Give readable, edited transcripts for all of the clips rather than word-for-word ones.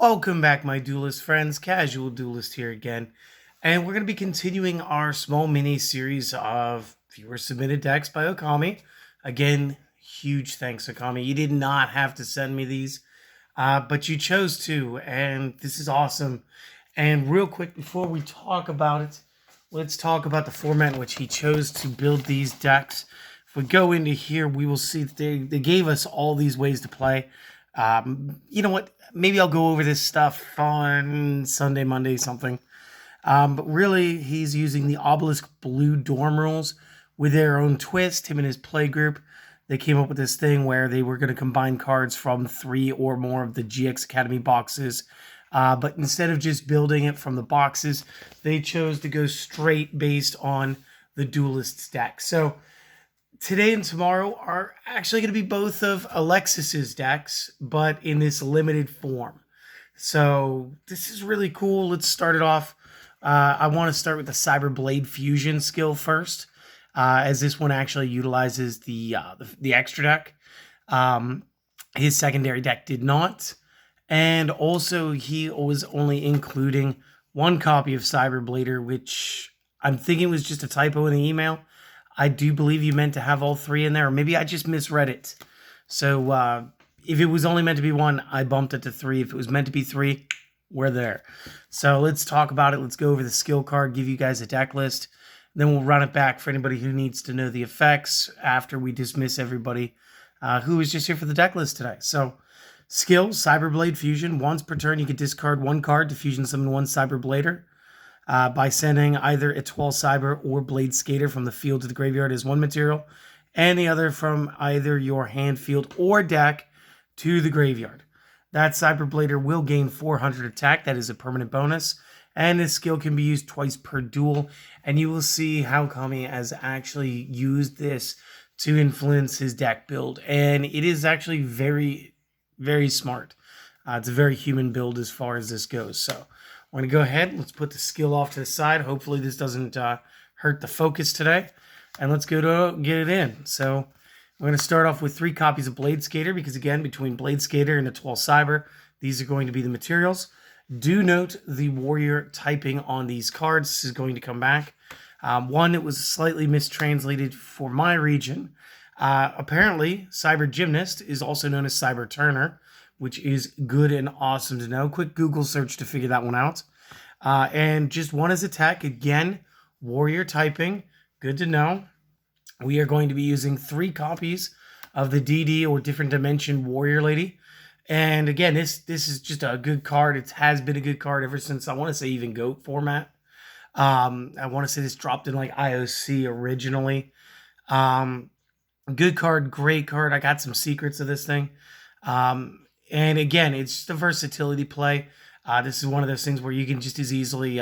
Welcome back, my duelist friends. Casual Duelist here again. And we're going to be continuing our small mini series of viewer submitted decks by Okami. Again, huge thanks, Okami. You did not have to send me these, but you chose to, and this is awesome. And real quick, before we talk about it, let's talk about the format in which he chose to build these decks. If we go into here, we will see that they gave us all these ways to play. You know what? Maybe I'll go over this stuff on Sunday, Monday, something. But really, he's using the Obelisk Blue dorm rules with their own twist. Him and his play group, they came up with this thing where they were going to combine cards from 3 or more of the GX Academy boxes. But instead of just building it from the boxes, they chose to go straight based on the Duelist deck. So today and tomorrow are actually going to be both of Alexis's decks, but in this limited form. So this is really cool. Let's start it off. I want to start with the Cyberblade Fusion skill first, as this one actually utilizes the extra deck. His secondary deck did not. And also, he was only including one copy of Cyberblader, which I'm thinking was just a typo in the email. I do believe you meant to have all 3 in there, or maybe I just misread it. So if it was only meant to be 1, I bumped it to 3. If it was meant to be 3, we're there. So let's talk about it. Let's go over the skill card, give you guys a deck list. Then we'll run it back for anybody who needs to know the effects after we dismiss everybody who is just here for the deck list today. So skill, Cyberblade Fusion. Once per turn, you can discard 1 card to fusion summon 1 Cyberblader. By sending either a 12 Cyber or Blade Skater from the field to the graveyard as 1 material, and the other from either your hand, field, or deck to the graveyard. That Cyberblader will gain 400 attack. That is a permanent bonus. And this skill can be used twice per duel. And you will see how Kami has actually used this to influence his deck build. And it is actually very, very smart. It's a very human build as far as this goes. So we're going to go ahead. Let's put the skill off to the side. Hopefully this doesn't hurt the focus today. And let's go to get it in. So we're going to start off with 3 copies of Blade Skater because, again, between Blade Skater and the 12 Cyber, these are going to be the materials. Do note the warrior typing on these cards. This is going to come back. One, it was slightly mistranslated for my region. Apparently, Cyber Gymnast is also known as Cyber Turner, which is good and awesome to know. Quick Google search to figure that one out. And just 1 as attack. Again, warrior typing. Good to know. We are going to be using 3 copies of the DD or Different Dimension Warrior Lady. And again, this is just a good card. It has been a good card ever since, I want to say, even GOAT format. I want to say this dropped in like IOC originally. Good card, great card. I got some secrets of this thing. And again, it's just a versatility play. This is one of those things where you can just as easily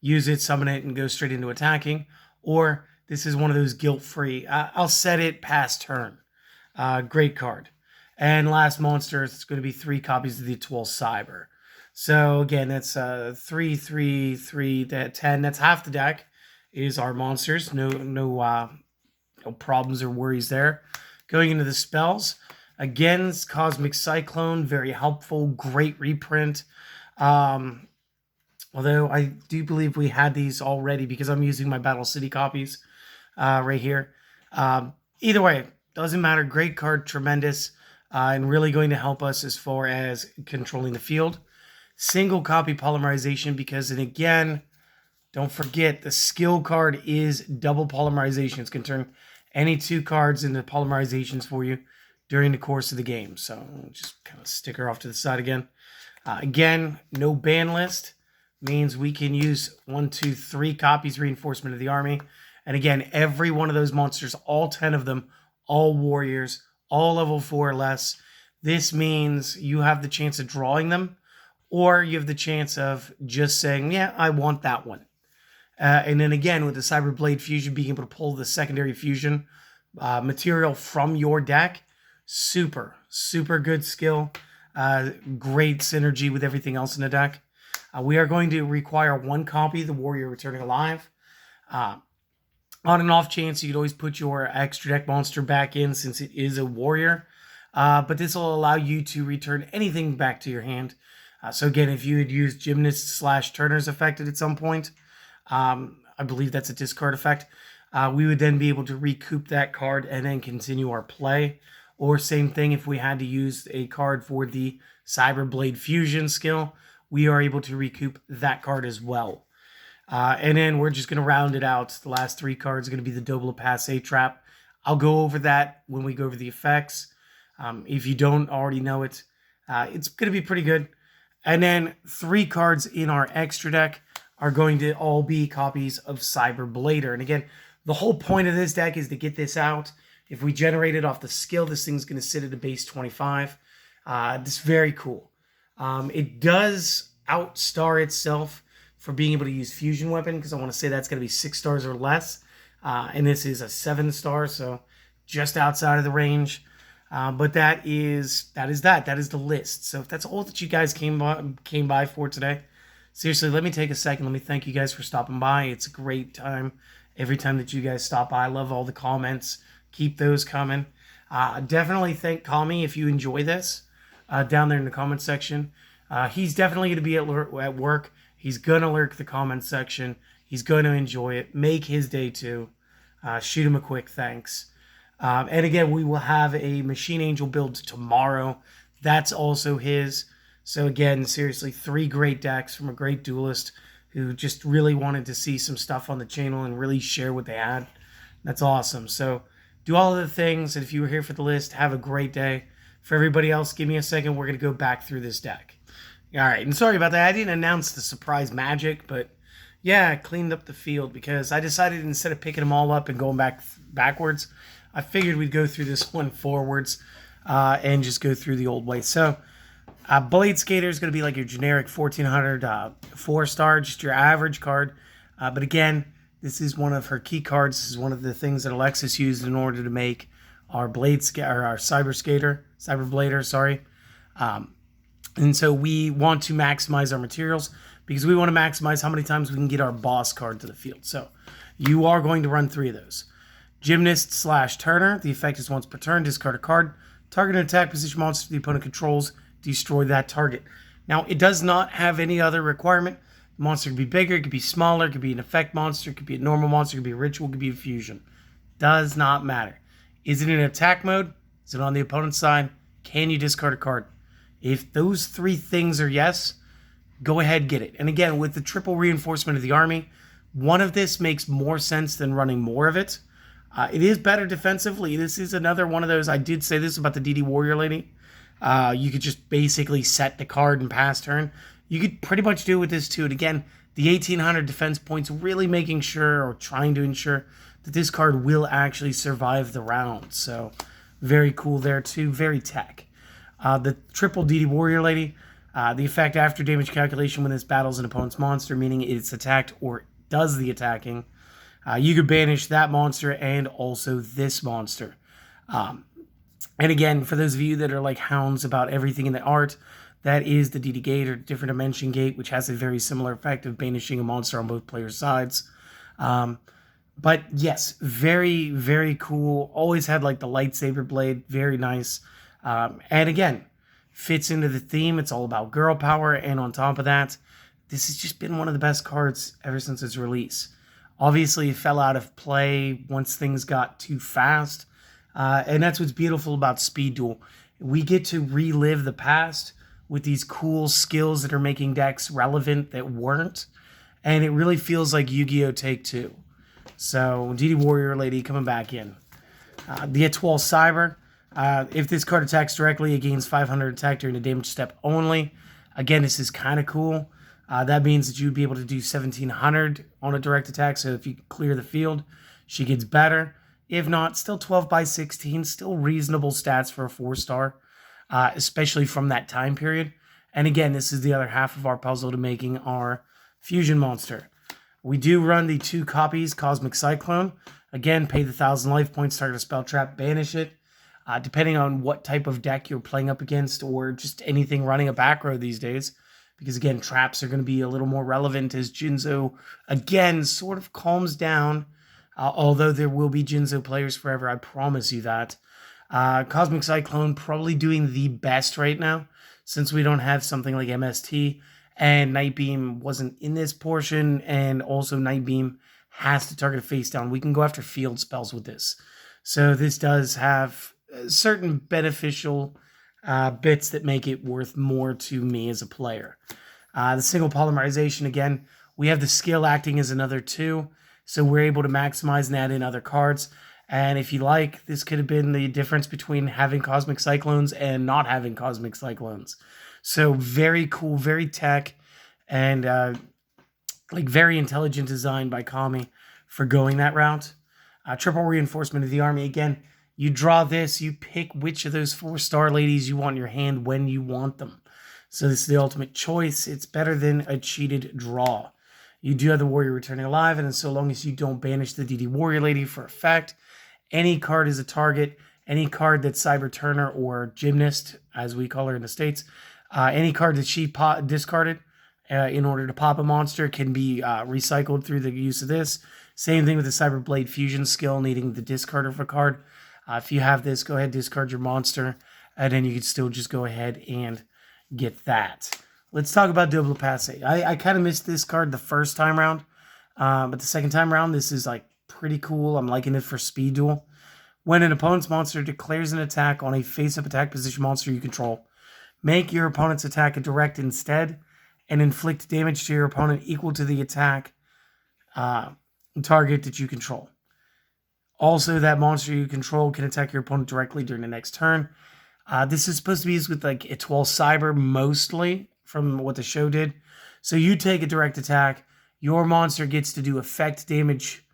use it, summon it, and go straight into attacking. Or this is one of those guilt-free. I'll set it past turn. Great card. And last monster, it's going to be 3 copies of the 12 Cyber. So again, that's 3, 3, 3, 10. That's half the deck is our monsters. No problems or worries there. Going into the spells. Again, it's Cosmic Cyclone, very helpful, great reprint. Although I do believe we had these already because I'm using my Battle City copies right here. Either way, doesn't matter. Great card, tremendous, and really going to help us as far as controlling the field. Single copy polymerization because, and again, don't forget the skill card is double polymerization. It's going to turn any 2 cards into polymerizations for you during the course of the game. So just kind of stick her off to the side again. Again, no ban list means we can use 1, 2, 3 copies Reinforcement of the Army. And again, every one of those monsters, all 10 of them, all warriors, all level 4 or less. This means you have the chance of drawing them, or you have the chance of just saying, yeah, I want that one. And then again, with the Cyberblade Fusion, being able to pull the secondary fusion material from your deck, super, super good skill. Great synergy with everything else in the deck. We are going to require 1 copy of the Warrior Returning Alive. On an off chance, you could always put your extra deck monster back in since it is a warrior. But this will allow you to return anything back to your hand So again, if you had used Gymnast / Turner's affected at some point, I believe that's a discard effect, we would then be able to recoup that card and then continue our play. Or same thing, if we had to use a card for the Cyberblade Fusion skill, we are able to recoup that card as well. And then we're just going to round it out. The last 3 cards are going to be the Double Passe Trap. I'll go over that when we go over the effects. If you don't already know it, it's going to be pretty good. And then 3 cards in our extra deck are going to all be copies of Cyberblader. And again, the whole point of this deck is to get this out. If we generate it off the skill, this thing's going to sit at a base 25. This is very cool. It does outstar itself for being able to use Fusion Weapon, because I want to say that's going to be 6 stars or less. And this is a 7-star, so just outside of the range. But that is that. That is the list. So if that's all that you guys came by for today, seriously, let me take a second. Let me thank you guys for stopping by. It's a great time every time that you guys stop by. I love all the comments. Keep those coming. Definitely thank Kami if you enjoy this down there in the comment section. He's definitely going to be at work. He's going to lurk the comment section. He's going to enjoy it. Make his day too. Shoot him a quick thanks. And again, we will have a Machine Angel build tomorrow. That's also his. So again, seriously, 3 great decks from a great duelist who just really wanted to see some stuff on the channel and really share what they had. That's awesome. So do all of the things. And if you were here for the list, have a great day. For everybody else, give me a second. We're going to go back through this deck. All right. And sorry about that. I didn't announce the surprise magic, but yeah, I cleaned up the field because I decided instead of picking them all up and going backwards, I figured we'd go through this one forwards and just go through the old way. So Blade Skater is going to be like your generic 1400 4-star, just your average card. But again, this is one of her key cards. This is one of the things that Alexis used in order to make our Cyberblader, sorry. And so we want to maximize our materials because we want to maximize how many times we can get our boss card to the field. So you are going to run 3 of those. Gymnast / Turner. The effect is once per turn, discard a card. Target an attack position monster the opponent controls. Destroy that target. Now, it does not have any other requirement. The monster could be bigger, it could be smaller, it could be an effect monster, it could be a normal monster, it could be a ritual, it could be a fusion. Does not matter. Is it in attack mode? Is it on the opponent's side? Can you discard a card? If those 3 things are yes, go ahead, get it. And again, with the triple reinforcement of the army, one of this makes more sense than running more of it. It is better defensively. This is another one of those. I did say this about the DD Warrior Lady. You could just basically set the card and pass turn. You could pretty much do it with this too. And again, the 1800 defense points really making sure or trying to ensure that this card will actually survive the round. So very cool there too. Very tech. The triple DD Warrior Lady. The effect after damage calculation when this battles an opponent's monster, meaning it's attacked or does the attacking. You could banish that monster and also this monster. And again, for those of you that are like hounds about everything in the art, that is the DD Gate or Different Dimension Gate, which has a very similar effect of banishing a monster on both players' sides. But yes, very, very cool. Always had like the lightsaber blade. Very nice. And again, fits into the theme. It's all about girl power. And on top of that, this has just been one of the best cards ever since its release. Obviously, it fell out of play once things got too fast. And that's what's beautiful about Speed Duel. We get to relive the past with these cool skills that are making decks relevant that weren't. And it really feels like Yu-Gi-Oh! Take 2. So, DD Warrior Lady coming back in. The Etoile Cyber. If this card attacks directly, it gains 500 attack during the damage step only. Again, this is kind of cool. That means that you'd be able to do 1700 on a direct attack. So if you clear the field, she gets better. If not, still 12 by 16. Still reasonable stats for a 4-star, especially from that time period. And again, this is the other half of our puzzle to making our fusion monster. We do run the 2 copies Cosmic Cyclone. Again, pay the 1,000 life points, target a spell trap, banish it. Depending on what type of deck you're playing up against or just anything running a back row these days. Because again, traps are going to be a little more relevant as Jinzo, again, sort of calms down. Although there will be Jinzo players forever, I promise you that. Cosmic Cyclone probably doing the best right now. since we don't have something like MST, and Night Beam wasn't in this portion, and also Night Beam has to target a face down. We can go after field spells with this. So this does have certain beneficial bits that make it worth more to me as a player. The single polymerization, again, we have the skill acting as another 2, so we're able to maximize and add in other cards. And if you like, this could have been the difference between having Cosmic Cyclones and not having Cosmic Cyclones. So very cool, very tech, and like very intelligent design by Kami for going that route. Triple reinforcement of the army. Again, you draw this, you pick which of those 4-star ladies you want in your hand when you want them. So this is the ultimate choice. It's better than a cheated draw. You do have the warrior returning alive, and so long as you don't banish the DD warrior lady for effect, any card is a target. Any card that's Cyber Turner or Gymnast, as we call her in the States, any card that she discarded in order to pop a monster can be recycled through the use of this. Same thing with the Cyber Blade Fusion skill, needing the discard of a card. If you have this, go ahead, discard your monster, and then you can still just go ahead and get that. Let's talk about Double Passe. I kind of missed this card the first time around, but the second time around, this is like pretty cool. I'm liking it for Speed Duel. When an opponent's monster declares an attack on a face-up attack position monster you control, make your opponent's attack a direct instead, and inflict damage to your opponent equal to the attack target that you control. Also, that monster you control can attack your opponent directly during the next turn. This is supposed to be used with like Duel Cyber mostly, from what the show did. So you take a direct attack, your monster gets to do effect damage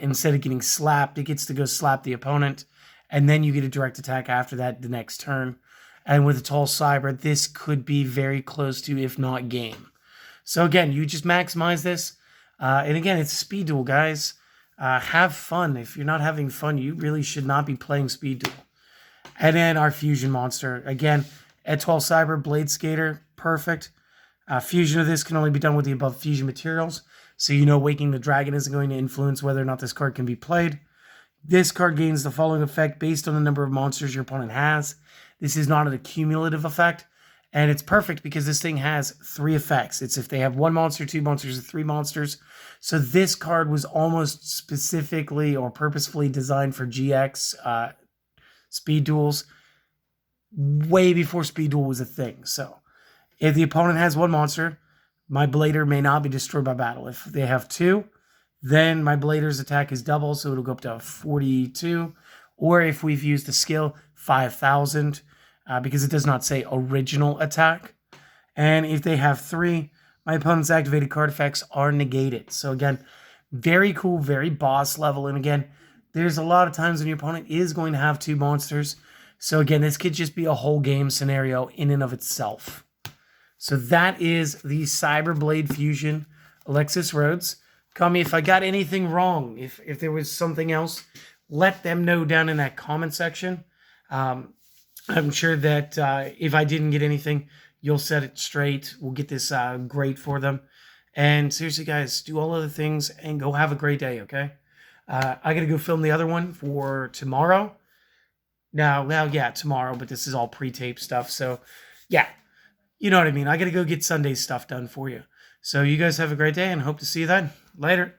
instead of getting slapped. It gets to go slap the opponent, and then you get a direct attack after that the next turn. And with Duel Cyber, this could be very close to, if not game. So again, you just maximize this. And again, it's Speed Duel, guys. Have fun. If you're not having fun, you really should not be playing Speed Duel. And then our fusion monster. Again, Duel Cyber, Blade Skater, perfect. Fusion of this can only be done with the above fusion materials. So you know Waking the Dragon isn't going to influence whether or not this card can be played. This card gains the following effect based on the number of monsters your opponent has. This is not an accumulative effect. And it's perfect because this thing has 3 effects. It's if they have 1 monster, 2 monsters, or 3 monsters. So this card was almost specifically or purposefully designed for GX Speed Duels way before Speed Duel was a thing. So if the opponent has 1 monster, my Blader may not be destroyed by battle. If they have 2, then my Blader's attack is double, so it'll go up to 42. Or if we've used the skill, 5,000, because it does not say original attack. And if they have 3, my opponent's activated card effects are negated. So again, very cool, very boss level. And again, there's a lot of times when your opponent is going to have 2 monsters. So again, this could just be a whole game scenario in and of itself. So that is the Cyberblade Fusion Alexis Rhodes. Call me if I got anything wrong. If there was something else, let them know down in that comment section. I'm sure that if I didn't get anything, you'll set it straight. We'll get this great for them. And seriously, guys, do all other things and go have a great day, okay? I got to go film the other one for tomorrow. Well, yeah, tomorrow, but this is all pre-tape stuff. So, yeah, you know what I mean. I got to go get Sunday's stuff done for you. So you guys have a great day and hope to see you then. Later.